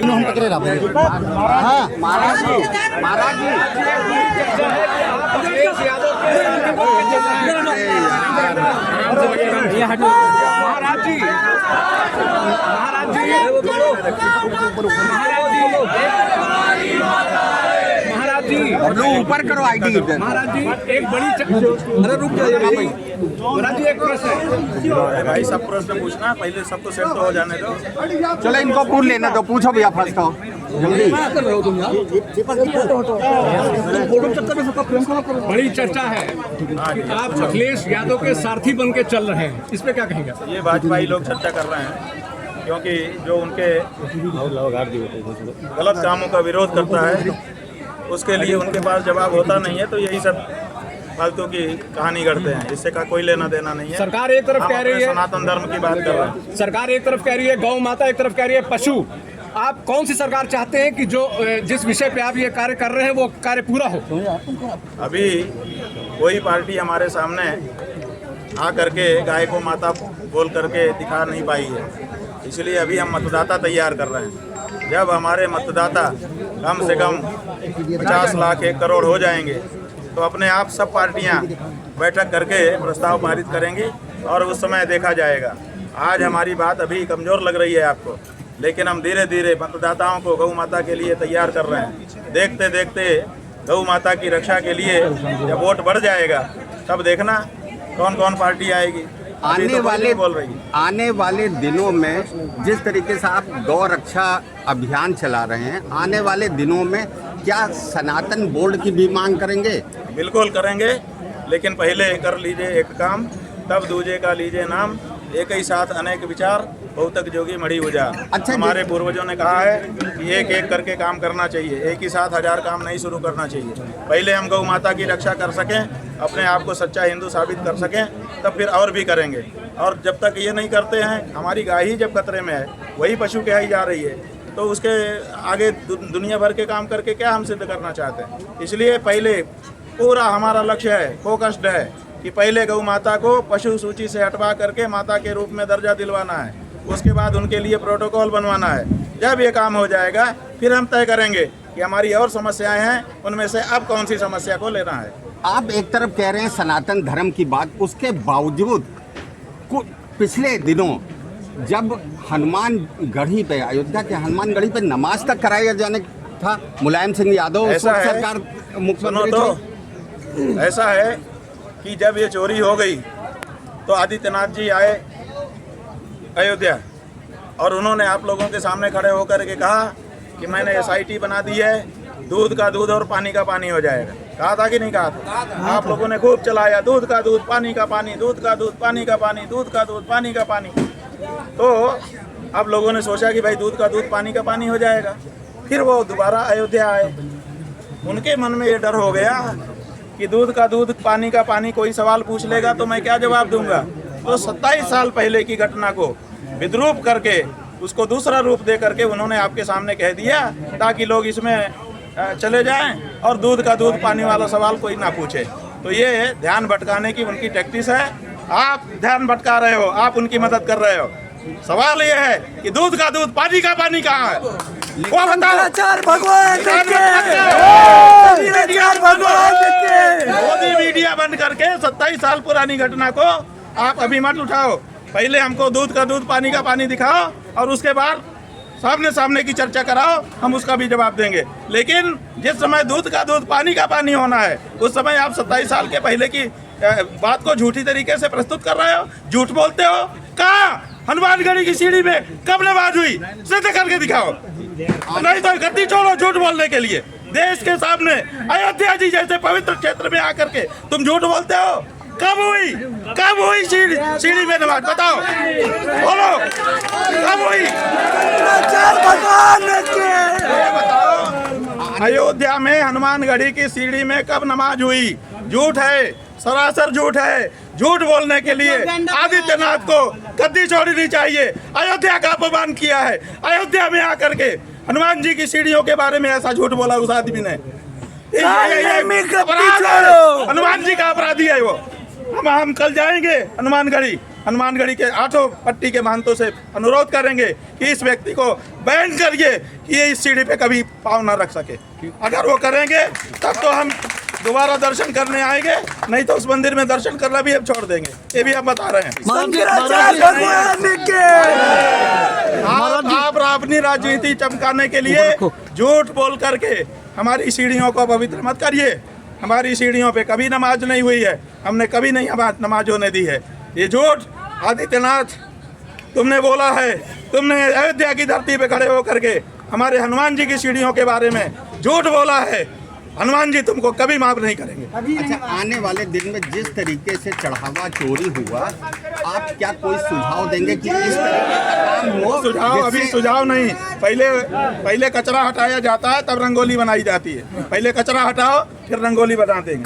हम पकड़े रहा हाँ महाराज जी महाराज जी ऊपर करो आईडी महाराज जी एक बड़ी अरे रुक जाइए महाराज जी एक प्रश्न है भाई सब प्रश्न पूछना पहले सबको सेट तो हो जाने दो। चलो इनको पूछ लेना दो पूछो भैया फर्स्ट हो जल्दी बड़ी चर्चा है कि आप अखिलेश यादव के सारथी बन के चल रहे हैं, इस पे क्या कहेंगे? ये भाजपाई लोग चर्चा कर रहे हैं क्योंकि जो उनके गलत कामों का विरोध करता है उसके लिए उनके पास जवाब होता नहीं है, तो यही सब फालतू की कहानी करते हैं, इससे का कोई लेना देना नहीं है। सरकार एक तरफ कह रही है सनातन धर्म की बात कर रहे हैं, सरकार एक तरफ कह रही है गौ माता, एक तरफ कह रही है पशु। आप कौन सी सरकार चाहते हैं कि जो जिस विषय पे आप ये कार्य कर रहे हैं वो कार्य पूरा हो? अभी कोई पार्टी हमारे सामने आ करके गाय को माता बोल करके दिखा नहीं पाई है, इसलिए अभी हम मतदाता तैयार कर रहे हैं। जब हमारे मतदाता कम से कम 50 लाख 1 करोड़ हो जाएंगे तो अपने आप सब पार्टियां बैठक करके प्रस्ताव पारित करेंगी और उस समय देखा जाएगा। आज हमारी बात अभी कमज़ोर लग रही है आपको, लेकिन हम धीरे धीरे मतदाताओं को गौ माता के लिए तैयार कर रहे हैं। देखते देखते गौ माता की रक्षा के लिए जब वोट बढ़ जाएगा तब देखना कौन कौन पार्टी आएगी। आने वाले दिनों में जिस तरीके से आप गौ रक्षा अभियान चला रहे हैं, आने वाले दिनों में क्या सनातन बोर्ड की भी मांग करेंगे? बिल्कुल करेंगे, लेकिन पहले कर लीजिए एक काम, तब दूजे का लीजिए नाम, एक ही साथ अनेक विचार बहुतक जोगी मड़ी उजा। अच्छा, हमारे पूर्वजों ने कहा है कि एक एक करके काम करना चाहिए, एक ही साथ 1000 काम नहीं शुरू करना चाहिए। पहले हम गौ माता की रक्षा कर सकें, अपने आप को सच्चा हिंदू साबित कर सकें, तब फिर और भी करेंगे। और जब तक ये नहीं करते हैं, हमारी गाय ही जब खतरे में है, वही पशु कहलाई जा रही है, तो उसके आगे दुनिया भर के काम करके क्या हम सिद्ध करना चाहते हैं। इसलिए पहले पूरा हमारा लक्ष्य है, फोकस्ड है कि पहले गौ माता को पशु सूची से हटवा करके माता के रूप में दर्जा दिलवाना है, उसके बाद उनके लिए प्रोटोकॉल बनवाना है। जब ये काम हो जाएगा फिर हम तय करेंगे कि हमारी और समस्याएं हैं, उनमें से अब कौन सी समस्या को लेना है। आप एक तरफ कह रहे हैं सनातन धर्म की बात, उसके बावजूद पिछले दिनों जब हनुमान गढ़ी पे, अयोध्या के हनुमान गढ़ी पे नमाज तक कराया जाने था, मुलायम सिंह यादव ऐसा है, सरकार मुख्यमंत्री तो ऐसा है कि जब ये चोरी हो गई तो आदित्यनाथ जी आए अयोध्या और उन्होंने आप लोगों के सामने खड़े होकर के कहा कि मैंने SIT बना दी है, दूध का दूध और पानी का पानी हो जाएगा। कहा था कि नहीं कहा था? आप लोगों ने खूब चलाया, दूध का दूध पानी का पानी, दूध का दूध पानी का पानी, दूध का दूध पानी का पानी। तो अब लोगों ने सोचा कि भाई दूध का दूध पानी का पानी हो जाएगा। फिर वो दोबारा अयोध्या आए, उनके मन में ये डर हो गया कि दूध का दूध पानी का पानी, कोई सवाल पूछ लेगा तो मैं क्या जवाब दूंगा। तो 27 साल पहले की घटना को विद्रूप करके उसको दूसरा रूप दे करके उन्होंने आपके सामने कह दिया ताकि लोग इसमें चले जाएं और दूध का दूध पानी वाला सवाल कोई ना पूछे। तो ये ध्यान भटकाने की उनकी टैक्टिस है। आप ध्यान भटका रहे हो, आप उनकी मदद कर रहे हो। सवाल ये है कि दूध का दूध पानी का पानी कहाँ है, वो बताओ। मोदी मीडिया बंद करके 27 साल पुरानी घटना को आप अभी मत उठाओ। पहले हमको दूध का दूध पानी का पानी दिखाओ और उसके बाद सामने सामने की चर्चा कराओ, हम उसका भी जवाब देंगे। लेकिन जिस समय दूध का दूध पानी का पानी होना है, उस समय आप 27 साल के पहले की बात को झूठी तरीके से प्रस्तुत कर रहे हो, झूठ बोलते हो। कहाँ हनुमानगढ़ी की सीढ़ी में कब नमाज हुई, सिद्ध करके दिखाओ, नहीं तो गद्दी छोड़ो झूठ बोलने के लिए। देश के सामने अयोध्या जी जैसे पवित्र क्षेत्र में आकर के तुम झूठ बोलते हो। कब हुई सीढ़ी में नमाज, बताओ, बोलो कब हुई? बताओ, अयोध्या में हनुमानगढ़ी की सीढ़ी में कब नमाज हुई? झूठ है, सरासर झूठ है। झूठ बोलने के लिए आदित्यनाथ को गद्दी छोड़नी चाहिए। अयोध्या का अपमान किया है, अयोध्या में आकर के हनुमान जी की सीढ़ियों के बारे में ऐसा झूठ बोला उस आदमी ने। हनुमान जी का अपराधी है वो। हम कल जाएंगे हनुमानगढ़ी, हनुमानगढ़ी के 8 पट्टी के महंतों से अनुरोध करेंगे कि इस व्यक्ति को बैन करिए कि ये इस सीढ़ी पे कभी पाँव न रख सके। अगर वो करेंगे तब तो हम दोबारा दर्शन करने आएंगे, नहीं तो उस मंदिर में दर्शन करना भी हम छोड़ देंगे। ये भी हम बता रहे हैं। आप अपनी राजनीति चमकाने के लिए झूठ बोल करके हमारी सीढ़ियों को पवित्र मत करिए। हमारी सीढ़ियों पे कभी नमाज नहीं हुई है, हमने कभी नहीं नमाज होने दी है। ये झूठ आदित्यनाथ तुमने बोला है, तुमने अयोध्या की धरती पे खड़े होकर के हमारे हनुमान जी की सीढ़ियों के बारे में झूठ बोला है। हनुमान जी तुमको कभी माफ नहीं करेंगे। अच्छा, आने वाले दिन में जिस तरीके से चढ़ावा चोरी हुआ, आप क्या कोई सुझाव देंगे कि इस तरीके का काम हो? सुझाव अभी सुझाव नहीं, पहले कचरा हटाया जाता है तब रंगोली बनाई जाती है। पहले कचरा हटाओ फिर रंगोली बनाते हैं।